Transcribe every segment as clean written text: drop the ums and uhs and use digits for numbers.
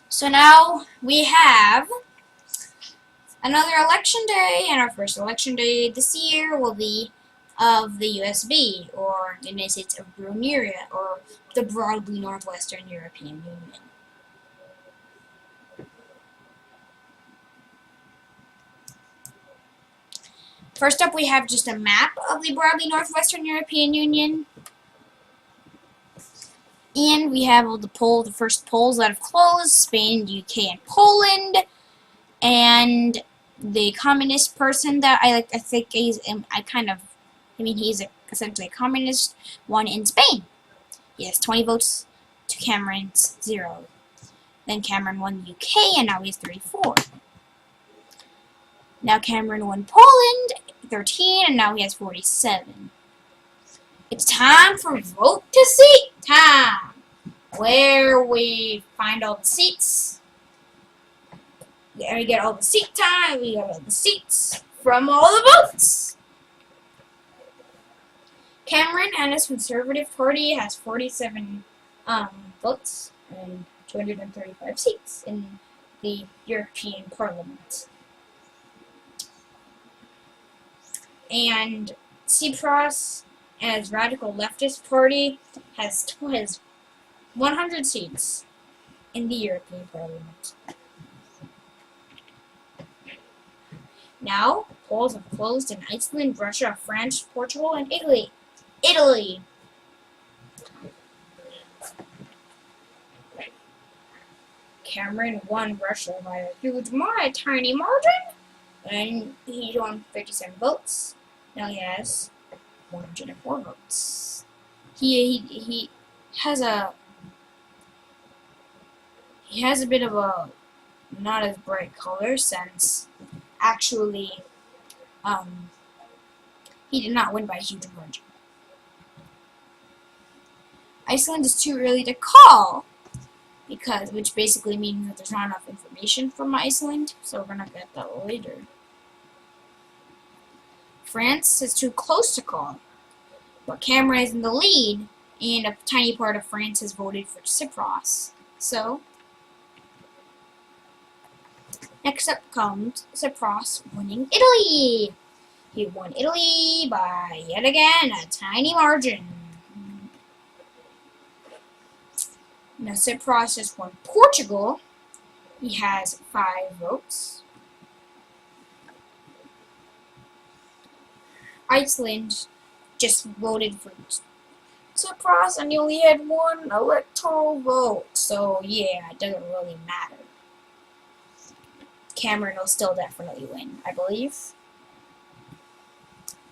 So now we have another election day, and our first election day this year will be of the USB, or the United States of Broneuria, or the broadly Northwestern European Union. First up, we have just a map of the broadly Northwestern European Union. And we have all the first polls that have closed: Spain, UK, and Poland. And the communist person that I like, he's essentially a communist, won in Spain. He has 20 votes to Cameron's 0. Then Cameron won the UK, and now he has 34. Now Cameron won Poland, 13, and now he has 47. It's time for vote to seat time, where we find all the seats. We get all the seat time, we get all the seats from all the votes. Cameron and his Conservative Party has 47 votes and 235 seats in the European Parliament. And Tsipras and his Radical Leftist Party has 100 seats in the European Parliament. Now, polls have closed in Iceland, Russia, France, Portugal, and Italy. Cameron won Russia by a tiny margin, and he won 57 votes. Now he has 104 votes. He has a bit of a not as bright color, since actually he did not win by a huge margin. Iceland is too early to call, which basically means that there's not enough information from Iceland, so we're gonna get that later. France is too close to call, but Cameron is in the lead, and a tiny part of France has voted for Tsipras. So, next up comes Tsipras winning Italy. He won Italy by, yet again, a tiny margin. Now Tsipras just won Portugal. He has 5 votes. Iceland just voted for Tsipras, and he only had 1 electoral vote. So yeah, it doesn't really matter. Cameron will still definitely win, I believe.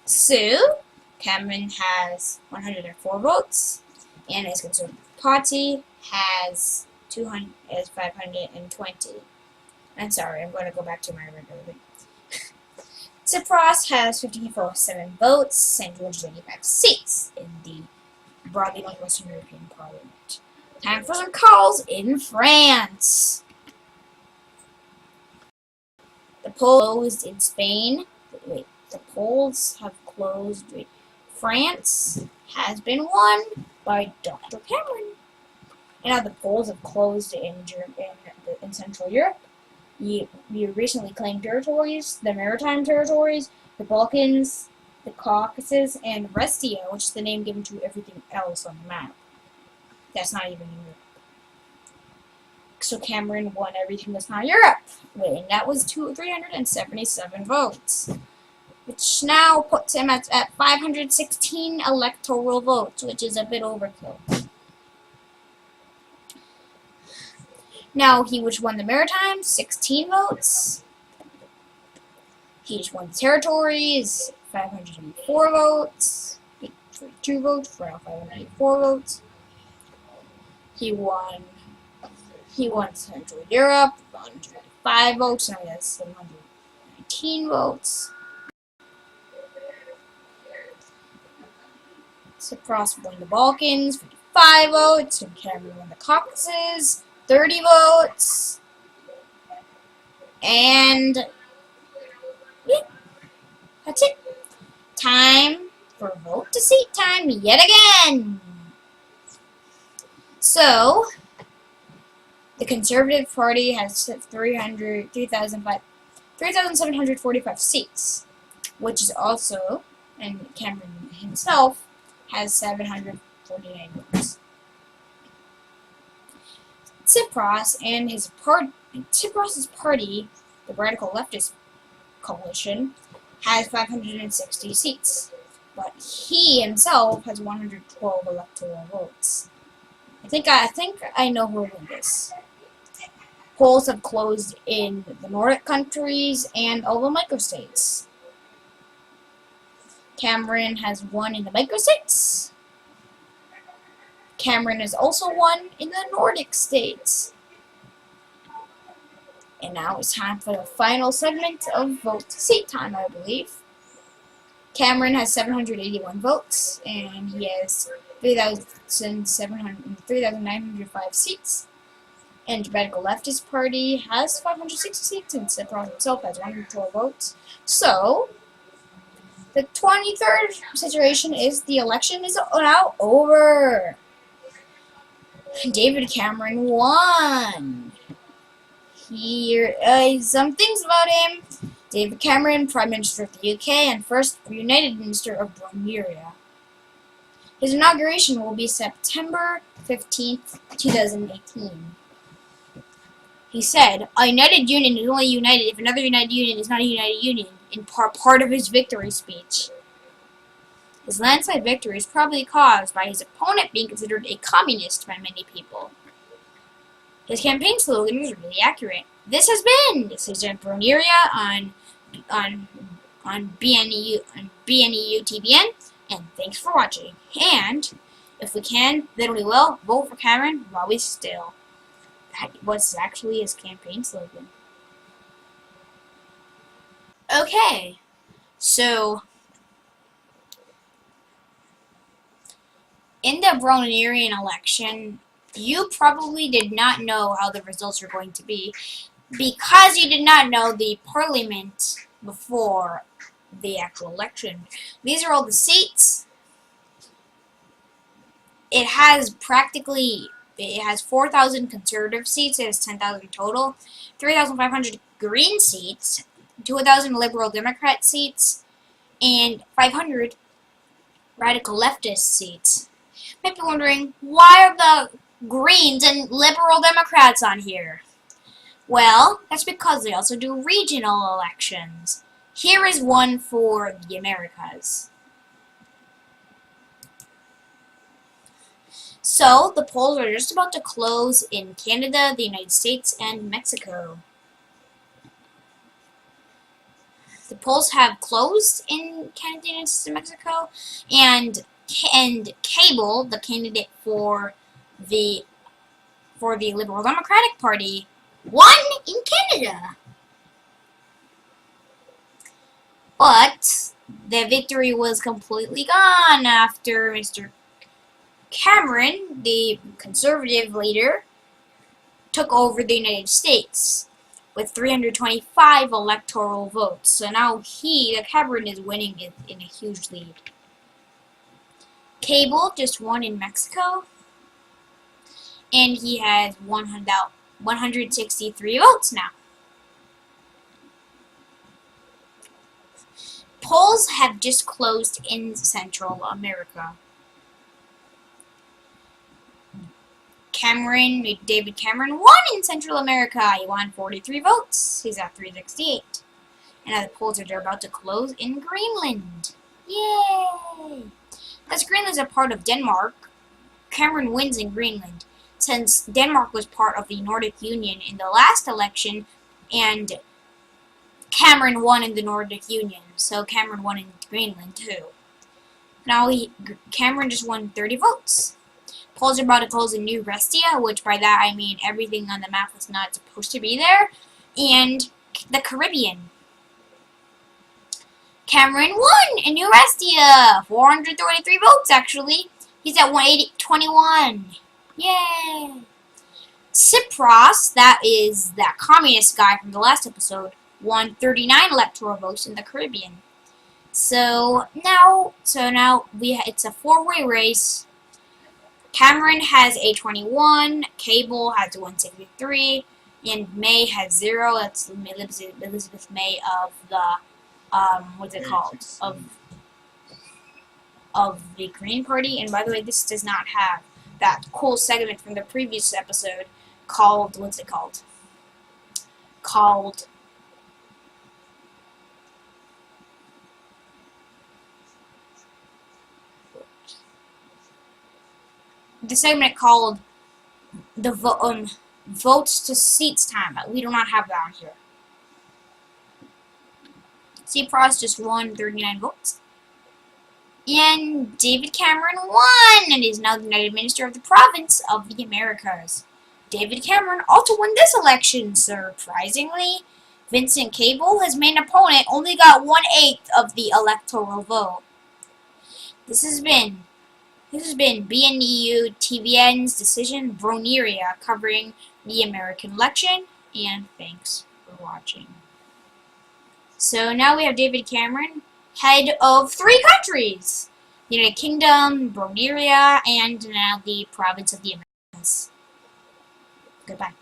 So, Cameron has 104 votes, and his Conservative Party has 520. I'm sorry, I'm going to go back to my regular thing. Tsipras has 57 votes and 285 seats in the broadly Northwestern European Parliament. Time for some calls in France. The polls closed in Spain. The polls have closed. France has been won by Dr. Cameron. And now the polls have closed in Central Europe. The recently claimed territories, the Maritime territories, the Balkans, the Caucasus, and Restia, which is the name given to everything else on the map. That's not even Europe. So Cameron won everything that's not Europe, and that was 377 votes, which now puts him at 516 electoral votes, which is a bit overkill. Now he which won the Maritime, 16 votes. He just won the territories, 584 votes. 42 votes for 584 votes. He won Central Europe, 125 votes, now he has 719 votes. Tsipras won the Balkans, 55 votes, and Cameron won the Caucasus, 30 votes. And yeah, that's it. Time for vote to seat time yet again. So, The Conservative Party has 3,745 seats, which is also, and Cameron himself has 749 votes. Tsipras's party, the Radical Leftist Coalition, has 560 seats, but he himself has 112 electoral votes. I think I know who will win this. Polls have closed in the Nordic countries and all the microstates. Cameron has won in the microstates. Cameron has also won in the Nordic states. And now it's time for the final segment of vote seat time, I believe. Cameron has 781 votes, and he has 3,905 seats. And the Radical Leftist Party has 560 seats, and Tsipras himself has 112 votes. So, the 23rd situation is the election is now over. David Cameron won. Here is some things about him. David Cameron, Prime Minister of the UK and first United Minister of Broneuria. His inauguration will be September 15th, 2018. He said, "A united union is only united if another united union is not a united union," in part of his victory speech. His landslide victory is probably caused by his opponent being considered a communist by many people. His campaign slogan was really accurate. This is Broneuria on BNEU TBN, and thanks for watching. And if we can, then we will vote for Cameron while we still. That was actually his campaign slogan. Okay, so in the Broneurian election, you probably did not know how the results were going to be because you did not know the parliament before the actual election. These are all the seats. It has 4,000 conservative seats. It has 10,000 total. 3,500 green seats. 2,000 liberal Democrat seats. And 500 radical leftist seats. You might be wondering, why are the Greens and liberal Democrats on here? Well, that's because they also do regional elections. Here is one for the Americas. So, the polls are just about to close in Canada, the United States, and Mexico. The polls have closed in Canada, the United States, and Mexico, and Cable, the candidate for the Liberal Democratic Party, won in Canada. But the victory was completely gone after Mr. Cameron, the conservative leader, took over the United States with 325 electoral votes. So now Cameron is winning it in a huge lead. Cable just won in Mexico, and he has 163 votes now. Polls have just closed in Central America. David Cameron won in Central America. He won 43 votes. He's at 368. And now the polls are about to close in Greenland. Yay! As Greenland is a part of Denmark, Cameron wins in Greenland. Since Denmark was part of the Nordic Union in the last election, and Cameron won in the Nordic Union, so Cameron won in Greenland too. Now Cameron just won 30 votes. Polls are about to close in New Restia, which by that I mean everything on the map that's not supposed to be there, and the Caribbean. Cameron won in New Restia! 433 votes, actually. He's at 121. Yay! Tsipras, that is that communist guy from the last episode, won 39 electoral votes in the Caribbean. So now it's a four-way race. Cameron has 821, Cable has 163, and May has 0. That's Elizabeth May of the, what's it called? Of the Green Party. And by the way, this does not have that cool segment from the previous episode called, what's it called? Called the segment called the votes to seats time. We do not have that on here. Tsipras just won 39 votes. And David Cameron won and is now the United Minister of the Province of the Americas. David Cameron also won this election, surprisingly. Vincent Cable, his main opponent, only got 1/8 of the electoral vote. This has been BNEU TVN's decision, Broneuria, covering the American election, and thanks for watching. So now we have David Cameron, head of 3 countries, the United Kingdom, Broneuria, and now the province of the Americas. Goodbye.